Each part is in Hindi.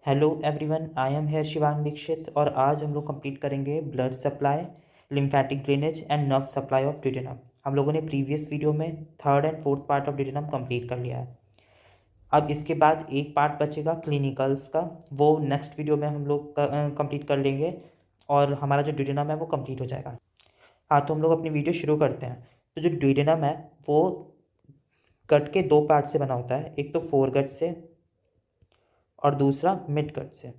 Hello everyone, I am here Shivang Dixit और आज हम लोग कंप्लीट करेंगे blood supply, lymphatic drainage and nerve supply of duodenum. हम लोगों ने प्रीवियस वीडियो में third and fourth part of duodenum complete कर लिया है। अब इसके बाद एक पार्ट बचेगा क्लिनिकल्स का, वो नेक्स्ट वीडियो में हम लोग कंप्लीट कर लेंगे और हमारा जो ड्यूडेनम है वो कंप्लीट हो जाएगा। हाँ, तो हम लोग अपनी वीडियो शुरू करते हैं। तो जो ड्यूडेनम है वो गट के दो पार्ट से बना होता है, एक तो फोर गट से और दूसरा मिड गट से।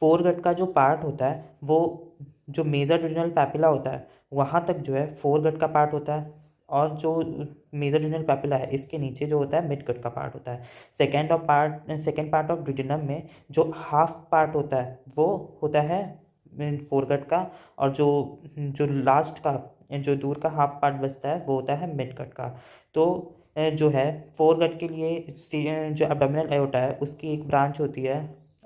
फोरगट का जो पार्ट होता है वो जो मेजर ड्यूडेनल पैपिला होता है वहाँ तक जो है फोरगट का पार्ट होता है, और जो मेजर ड्यूडेनल पैपिला है इसके नीचे जो होता है मिडगट का पार्ट होता है। सेकेंड पार्ट ऑफ ड्यूडेनम में जो हाफ पार्ट होता है वो होता है फोरगट का, और जो जो लास्ट का जो दूर का हाफ पार्ट बचता है वो होता है मिडगट का। तो जो है फोरगट के लिए जो एब्डोमिनल एओर्टा है उसकी एक ब्रांच होती है,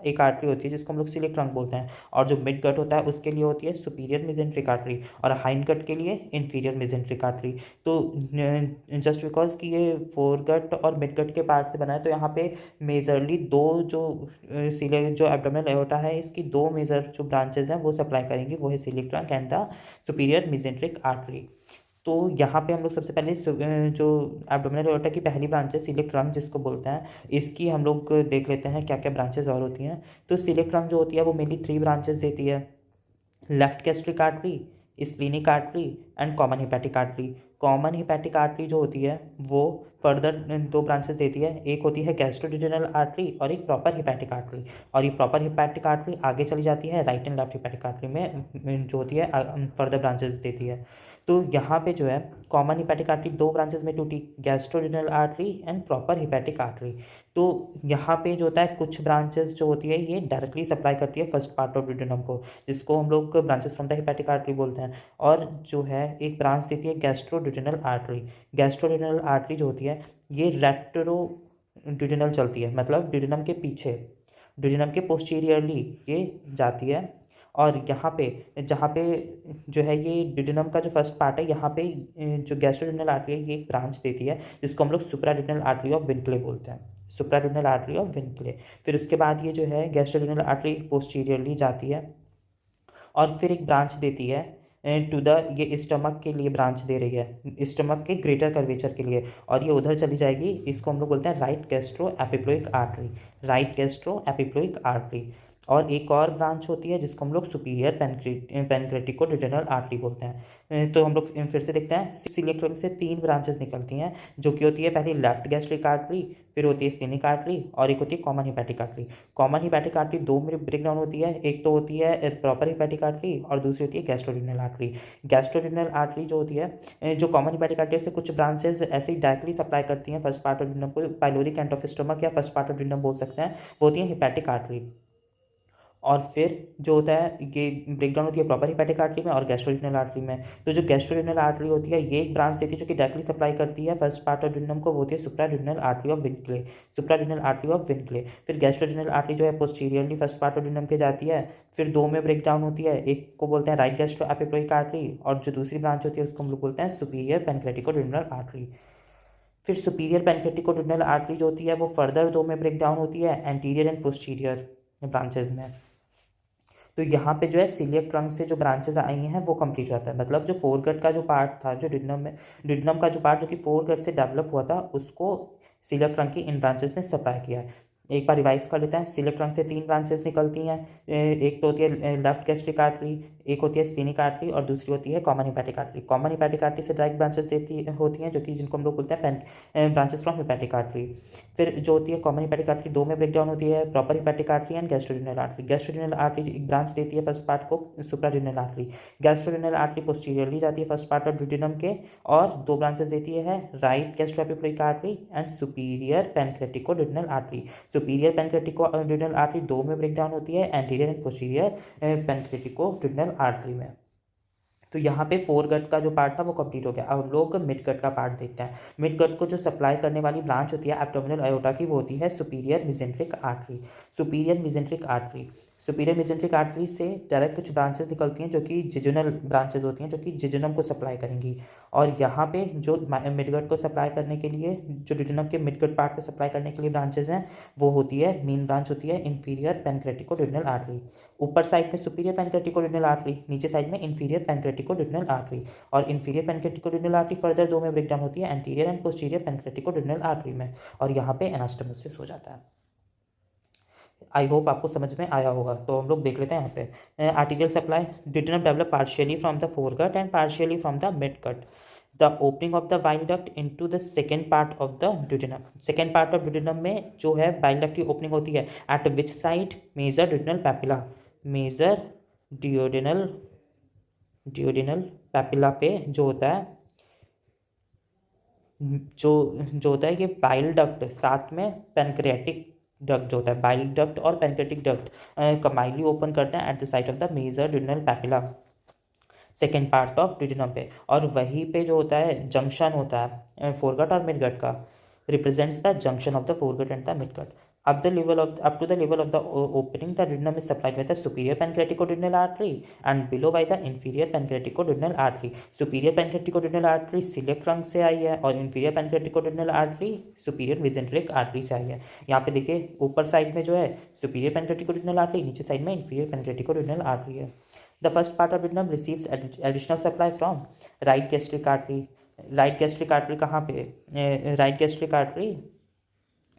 एक आर्टरी होती है जिसको हम लोग सिलिक ट्रंक बोलते हैं, और जो मिड गट होता है उसके लिए होती है सुपीरियर मेजेंट्रिक आर्टरी, और हाइंड गट के लिए इंफीरियर मेजेंट्रिक आर्टरी। तो जस्ट बिकॉज कि ये फोर गट और मिड गट के पार्ट से बना है तो यहाँ पे मेजरली दो जो सिले जो एब्डोमिनल एओर्टा है इसकी दो मेजर जो ब्रांचेज हैं वो सप्लाई करेंगी, वो है सिलिक trunk and the superior mesenteric artery. तो यहाँ पे हम लोग सबसे पहले जो एब्डोमिनल एओर्टा की पहली ब्रांच है सिलिक ट्रंक जिसको बोलते हैं, इसकी हम लोग देख लेते हैं क्या क्या ब्रांचेज और होती हैं। तो सिलिक ट्रंक जो होती है वो मेनली थ्री ब्रांचेस देती है: left gastric artery, splenic artery and common hepatic artery. Common hepatic artery जो होती है वो फर्दर दो ब्रांचेस देती है, एक होती है गैस्ट्रोड्यूडेनल आर्टरी और एक प्रॉपर हिपैटिक आर्टरी। और ये प्रॉपर हिपैटिक आर्टरी आगे चली जाती है right and left hepatic artery में जो होती है फर्दर ब्रांचेस देती है। तो यहाँ पे जो है कॉमन हिपैटिक आर्टरी दो ब्रांचेस में टूटी, gastroduodenal artery and proper hepatic artery. तो यहाँ पे जो होता है कुछ ब्रांचेस जो होती है ये डायरेक्टली सप्लाई करती है फर्स्ट पार्ट ऑफ ड्यूडेनम को, जिसको हम लोग branches from the hepatic artery बोलते हैं। और जो है एक ब्रांच देती है गैस्ट्रोड्यूडेनल आर्टरी। गैस्ट्रोड्यूडेनल आर्टरी जो होती है ये रेट्रो ड्यूडेनल चलती है, मतलब ड्यूडेनम के पीछे, ड्यूडेनम के पोस्टीरियरली ये जाती है। और यहाँ पे जहाँ पे जो है ये ड्यूडेनम का जो फर्स्ट पार्ट है यहाँ पे जो गैस्ट्रोड्यूडेनल आर्टरी है ये एक ब्रांच देती है जिसको हम लोग सुप्राड्यूडेनल आर्टरी ऑफ विनक्ले बोलते हैं, सुप्राड्यूडेनल आर्टरी ऑफ विनक्ले। फिर उसके बाद ये जो है गैस्ट्रोड्यूडेनल आर्टरी पोस्टीरियरली जाती है और फिर एक ब्रांच देती है टू द, ये स्टमक के लिए ब्रांच दे रही है, स्टमक के ग्रेटर कर्वेचर के लिए, और ये उधर चली जाएगी, इसको हम लोग बोलते हैं right gastro epiploic artery, right gastro epiploic artery. और एक और ब्रांच होती है जिसको हम लोग सुपीरियर पेनक्रेटिको ड्यूडेनल आर्टरी बोलते हैं। तो हम लोग फिर से देखते हैं सिलिक ट्रंक से तीन ब्रांचेस निकलती हैं, जो कि होती है पहली लेफ्ट गैस्ट्रिक आर्टरी, फिर होती है स्प्लेनिक आर्टरी और एक होती है common hepatic artery. Common hepatic artery दो में ब्रेक डाउन होती है, एक तो होती है प्रॉपर हिपैटिक आर्टरी और दूसरी होती है गैस्ट्रोड्यूडेनल आर्टरी। गैस्ट्रोड्यूडेनल आर्टरी जो होती है जो कॉमन हिपैटिक आर्टरी से कुछ ब्रांचेस ऐसे ही डायरेक्टली सप्लाई करती हैं फर्स्ट पार्ट ऑफ ड्यूडेनम को, पाइलोरिक एंड ऑफ स्टमक या फर्स्ट पार्ट ऑफ ड्यूडेनम बोल सकते हैं, वो होती है हिपैटिक आर्टरी। और फिर जो होता है ये ब्रेकडाउन होती है प्रॉपर हिपैटिक आर्टरी में और गैस्ट्रोड्यूडेनल आर्टरी में। तो जो गैस्ट्रोड्यूडेनल आर्टरी होती है ये एक ब्रांच देती है जो कि डायरेक्टली सप्लाई करती है फर्स्ट पार्ट ऑफ ड्यूडेनम को, वो होती है सुप्राड्यूडेनल आर्टरी ऑफ विनक्ले, सुप्राड्यूडेनल आर्टरी ऑफ विनक्ले। फिर गैस्ट्रोड्यूडेनल आर्टरी जो है posteriorly first part of duodenum के जाती है, फिर दो में ब्रेक डाउन होती है, एक को बोलते हैं राइट गैस्ट्रो एपिप्लोइक आर्टरी और जो दूसरी ब्रांच होती है उसको हम लोग बोलते हैं सुपीरियर पेनक्रेटिको ड्यूडेनल आर्टरी। फिर सुपीरियर पेनक्रेटिको ड्यूडेनल आर्टरी जो होती है वो फर्दर दो में ब्रेक डाउन होती है एंटीरियर एंड पोस्टीरियर ब्रांचेज में। तो यहाँ पे जो है सिलियक ट्रंक से जो ब्रांचेस आई हैं वो कंप्लीट हो जाता है, मतलब जो फोरगट का जो पार्ट था जो डिडनम का जो पार्ट जो कि फोरगट से डेवलप हुआ था उसको सिलियक ट्रंक की इन ब्रांचेस ने सप्लाई किया है। एक बार रिवाइज कर लेते हैं, सिलियक ट्रंक से तीन ब्रांचेस निकलती हैं, एक तो होती है लेफ्ट गैस्ट्रिक आर्टरी, एक होती है स्प्लेनिक आर्टरी और दूसरी होती है common hepatic artery. Common hepatic artery से डायरेक्ट ब्रांचेस देती होती हैं जो कि जिनको हम लोग बोलते हैं pen branches from hepatic artery. फिर जो होती है कॉमन हिपैटिक आर्टरी दो में ब्रेक डाउन होती है, proper hepatic artery and gastroduodenal artery. Gastroduodenal artery एक ब्रांच देती है फर्स्ट पार्ट को supraduodenal artery. Gastroduodenal artery posteriorly जाती है फर्स्ट पार्ट ऑफ ड्यूडेनम के, और दो ब्रांचेस देती है right gastroepiploic artery and superior pancreaticoduodenal artery. Superior pancreaticoduodenal artery दो में ब्रेक डाउन होती है anterior and posterior pancreaticoduodenal artery में। तो यहाँ पे फोर गट का जो पार्ट था वो कंप्लीट हो गया। अब हम लोग मिड गट का पार्ट देखते हैं। मिड गट को जो सप्लाई करने वाली ब्रांच होती है एब्डोमिनल अयोटा की, वो होती है superior mesenteric artery. Superior mesenteric artery, superior mesenteric artery से डायरेक्ट कुछ ब्रांचेस निकलती हैं जो कि जिजुनल ब्रांचेस होती हैं, जो कि जिजुनम को सप्लाई करेंगी। और यहाँ पे जो मिड गट को सप्लाई करने के लिए, जो डिजुनम के मिड गट पार्ट को सप्लाई करने के लिए ब्रांचेस हैं, वो होती है, मेन ब्रांच होती है इंफीरियर पैनक्रेटिको-ड्यूडेनल आर्टरी। ऊपर साइड में सुपीरियर पैनक्रेटिको-ड्यूडेनल आर्टरी, नीचे साइड में इंफीरियर पैनक्रेटिको-ड्यूडेनल आर्टरी। और इंफीरियर पैनक्रेटिको-ड्यूडेनल आर्टरी फर्दर दो में ब्रेक डाउन होती है, एंटीरियर एंड पोस्टीरियर पैनक्रेटिको-ड्यूडेनल आर्टरी में, और यहाँ पे एनास्टोमोसिस हो जाता है। आई होप आपको समझ में आया होगा। तो हम लोग देख लेते हैं यहाँ पे arterial supply. Duodenum develop partially from the foregut and partially from the mid gut. The opening of the bile duct into the second part of the duodenum. Second part of duodenum में जो है बाइल डक्ट की ओपनिंग होती है at which side? Major duodenal papilla, major duodenal duodenal papilla पे जो होता है, जो होता है कि बाइल डक्ट, साथ में पैनक्रियाटिक डक्ट जो होता है, बाइल डक्ट और पैनक्रियाटिक डक्ट कंबाइनली ओपन करते हैं at the site of the major duodenal papilla, second part of duodenum पे। और वहीं पे जो होता है जंक्शन होता है फोरगट और मिडगट का, represents the junction of the foregut and the midgut. up to the level of the opening, the duodenum is supplied with the superior pancreaticoduodenal artery and below by the inferior pancreaticoduodenal artery. superior pancreaticoduodenal artery celiac trunk से आई है और inferior pancreaticoduodenal artery superior mesenteric artery से आई है। यहाँ पे देखिए ऊपर साइड में जो है superior pancreaticoduodenal artery, नीचे साइड में inferior pancreaticoduodenal artery है। The first part of duodenum receives additional supply from right gastric artery. Right gastric artery कहाँ पे? राइट गैस्ट्रिक आर्टरी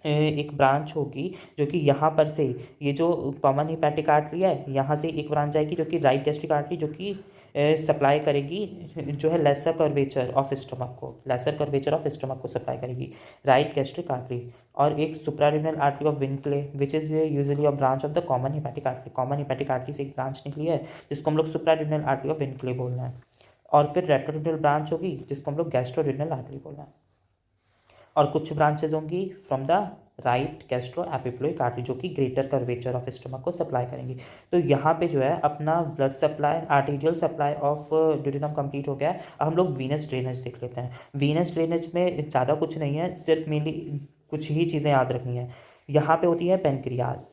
एक ब्रांच होगी जो कि यहाँ पर से, ये जो कॉमन हिपैटिक आर्टरी है यहाँ से एक ब्रांच आएगी जो कि राइट गैस्ट्रिक आर्टरी, जो कि सप्लाई करेगी जो है लेसर कर्वेचर ऑफ स्टमक को, लेसर कर्वेचर ऑफ स्टमक को सप्लाई करेगी राइट गैस्ट्रिक आर्टरी। और एक suprarenal artery of Winkle which is usually a branch of the common hepatic artery. Common hepatic artery से एक ब्रांच निकली है जिसको हम लोग सुप्रारेनल आर्टरी ऑफ विंकले बोलना है। और फिर रेट्रोरेनल ब्रांच होगी जिसको हम लोग गैस्ट्रोरेनल आर्टरी बोलना है। और कुछ ब्रांचेज होंगी from the right gastro epiploic artery जो कि ग्रेटर कर्वेचर ऑफ स्टमक को सप्लाई करेंगी। तो यहाँ पे जो है अपना blood supply, arterial supply of duodenum complete हो गया है। अब हम लोग वीनस ड्रेनेज देख लेते हैं। वीनस ड्रेनेज में ज़्यादा कुछ नहीं है, सिर्फ मेनली कुछ ही चीज़ें याद रखनी है। यहाँ पे होती है पेनक्रियाज।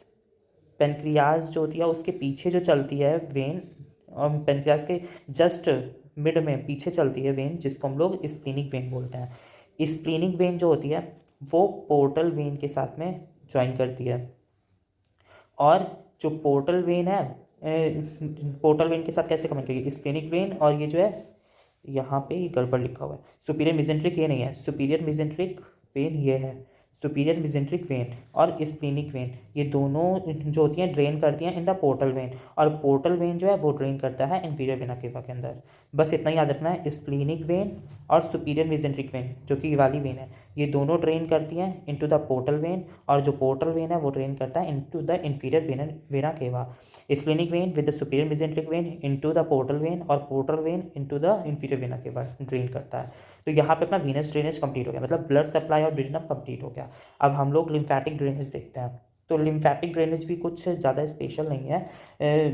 पेनक्रियाज जो होती है उसके पीछे जो चलती है वेन, और पेनक्रियाज के जस्ट मिड में पीछे चलती है वेन जिसको हम लोग स्प्लीनिक वेन बोलते हैं। स्प्लीनिक वेन जो होती है वो पोर्टल वेन के साथ में ज्वाइन करती है। और जो पोर्टल वेन है, पोर्टल वेन के साथ कैसे कमेंट करिए? स्प्लीनिक वेन, और ये जो है यहाँ पे ये गड़बड़ लिखा हुआ है, सुपीरियर मेसेंट्रिक ये नहीं है, सुपीरियर मेसेंट्रिक वेन ये है। सुपीरियर मेसेंट्रिक वेन और स्प्लीनिक वेन ये दोनों जो होती हैं ड्रेन करती हैं इन द पोर्टल वेन, और पोर्टल वेन जो है वो ड्रेन करता है इंफीरियर वेना केवा के अंदर। बस इतना याद रखना है, स्प्लीनिक वेन और सुपीरियर मेसेंट्रिक वेन जो कि ये वाली वेन है, ये दोनों ड्रेन करती हैं इनटू द पोर्टल वेन, और जो पोर्टल वेन है वो ड्रेन करता है into the inferior vena cava. Splenic vein with the superior mesenteric vein into the portal vein, और portal vein into the inferior vena cava drain करता है। तो यहाँ पे अपना वीनस ड्रेनेज कंप्लीट हो गया, मतलब ब्लड सप्लाई और ड्यूडेनम कंप्लीट हो गया। अब हम लोग लिम्फेटिक ड्रेनेज देखते हैं। तो लिम्फेटिक ड्रेनेज भी कुछ ज़्यादा स्पेशल नहीं है,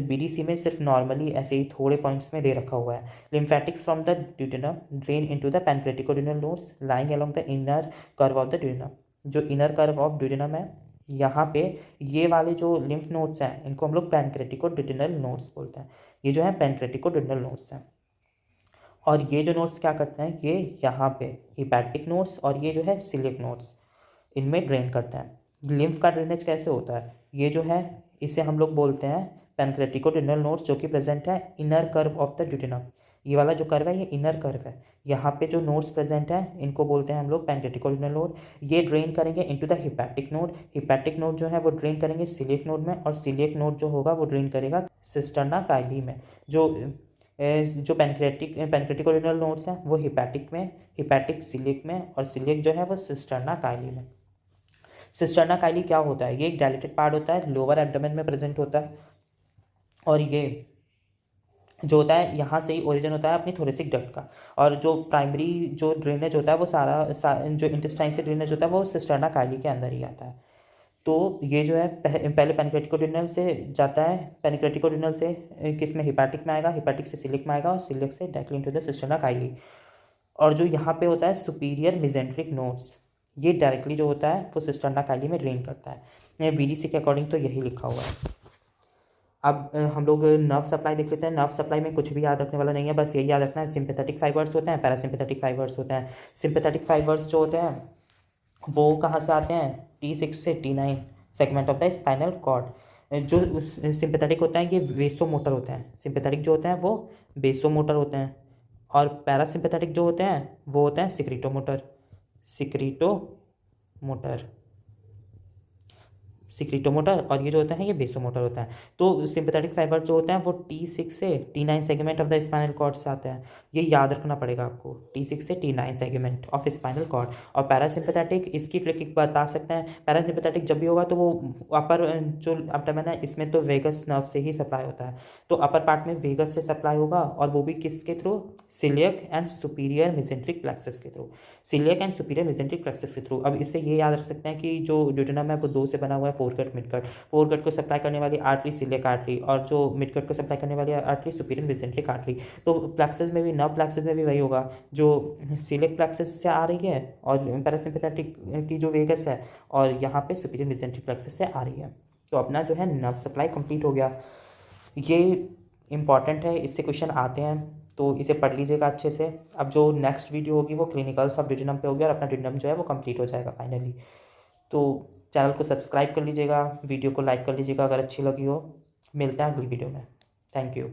बीडीसी में सिर्फ नॉर्मली ऐसे ही थोड़े पॉइंट्स में दे रखा हुआ है। Lymphatics from the duodenum drain into the pancreaticoduodenal nodes lying along the inner curve of the duodenum. जो इनर कर्व ऑफ ड्यूडेनम है यहाँ पे ये वाले जो लिम्फ नोड्स हैं इनको हम लोग पैनक्रेटिकोड्यूडेनल नोड्स बोलते हैं। ये जो है पैनक्रेटिकोड्यूडेनल नोड्स हैं। और ये जो नोड्स क्या करते हैं, ये यहाँ पे हिपैटिक नोड्स और ये जो है सिलिक नोड्स इनमें ड्रेन करते हैं। लिम्फ का ड्रेनेज कैसे होता है? ये जो है इसे हम लोग बोलते हैं पैनक्रेटिकोड्यूडेनल नोड्स जो कि प्रेजेंट है inner curve of the duodenum. ये वाला जो कर्व है ये इनर कर्व है। यहाँ पे जो नोड्स प्रेजेंट है इनको बोलते हैं हम लोग पैनक्रेटिकोड्यूडेनल नोड। ये ड्रेन करेंगे into the hepatic node. Hepatic node जो है वो ड्रेन करेंगे सिलिक नोड में, और सिलिक नोड जो होगा वो ड्रेन करेगा सिस्टर्ना काइली में। जो पैनक्रेटिकोड्यूडेनल नोड्स हैं वो हिपैटिक में, हिपैटिक सिलिक में, और सिलिक जो है वो सिस्टर्ना काइली में। सिस्टर्ना काइली क्या होता है? ये एक डायलेटेड पार्ट होता है, लोअर एब्डोमेन में प्रेजेंट होता है, और ये जो होता है यहाँ से ही ओरिजिन होता है अपनी थोरेसिक डक्ट का। और जो प्राइमरी जो ड्रेनेज होता है वो जो इंटेस्टाइन से ड्रेनेज होता है वो सिस्टर्ना काइली के अंदर ही आता है। तो ये जो है पहले पैनक्रेटिकोड्यूनल से जाता है, पैनक्रेटिकोड्यूनल से किस में, हिपैटिक में आएगा, हिपैटिक से सिलिक में आएगा और सिलिक से डायरेक्टली इनटू द सिस्टर्ना काइली। और जो यहाँ पे होता है सुपीरियर मेसेंट्रिक नोड्स, ये डायरेक्टली जो होता है वो सिस्टर्ना काइली में ड्रेन करता है। बीडीसी के अकॉर्डिंग तो यही लिखा हुआ है। अब हम लोग नर्व सप्लाई देख लेते हैं। नर्व सप्लाई में कुछ भी याद रखने वाला नहीं है, बस यही याद रखना है सिंपैथेटिक फाइबर्स होते हैं, पैरासिम्पैथेटिक फाइबर्स होते हैं। सिंपैथेटिक फाइबर्स जो होते हैं वो कहाँ से आते हैं, T6 से T9 segment of the spinal cord. जो सिंपैथेटिक होता है ये वेसोमोटर होते हैं, सिंपैथेटिक जो होते हैं वो वेसोमोटर होते हैं, और पैरासिम्पैथेटिक जो होते हैं वो होते हैं सिक्रीटोमोटर, सिक्रीटोमोटर, सिक्रीटोमोटर, और ये जो होता है ये बेसोमोटर होता है। तो सिंपैथेटिक फाइबर जो होता है वो T6 से T9 segment of the spinal cord से आता है, ये याद रखना पड़ेगा आपको, T6 से T9 segment of spinal cord. और पैरासिम्पैथेटिक, इसकी ट्रिक बता सकते हैं, पैरासिम्पैथेटिक जब भी होगा तो वो अपर जो एब्डोमेन है इसमें तो वेगस नर्व से ही सप्लाई होता है, तो अपर पार्ट में वेगस से सप्लाई होगा, और वो भी किसके through, coeliac and superior mesenteric plexus के through, coeliac and superior mesenteric plexus के थ्रू। अब इससे ये याद रख सकते हैं कि जो ड्यूडेनम है वो दो से बना हुआ है, फोरकट मिडकट। फोरकट को सप्लाई करने वाली आर्टरी सिलियक आर्टरी, और जो मिडकट को सप्लाई करने वाली आर्टरी सुपीरियर मेसेंट्रिक आर्टरी। तो प्लेक्सस में भी, नर्व प्लेक्सस में भी वही होगा, जो सिलियक प्लेक्सस से आ रही है और पैरासिम्पैथेटिक की जो वेगस है, और यहाँ पे सुपीरियर मेसेंट्रिक प्लेक्सस से आ रही है। तो अपना जो है नर्व सप्लाई कंप्लीट हो गया। ये इंपॉर्टेंट है, इससे क्वेश्चन आते हैं, तो इसे पढ़ लीजिएगा अच्छे से। अब जो नेक्स्ट वीडियो होगी वो क्लिनिकल्स ऑफ ड्यूडेनम पे होगी, और अपना ड्यूडेनम जो है वो कंप्लीट हो जाएगा फाइनली। तो चैनल को सब्सक्राइब कर लीजिएगा, वीडियो को लाइक कर लीजिएगा अगर अच्छी लगी हो। मिलते हैं अगली वीडियो में। Thank you.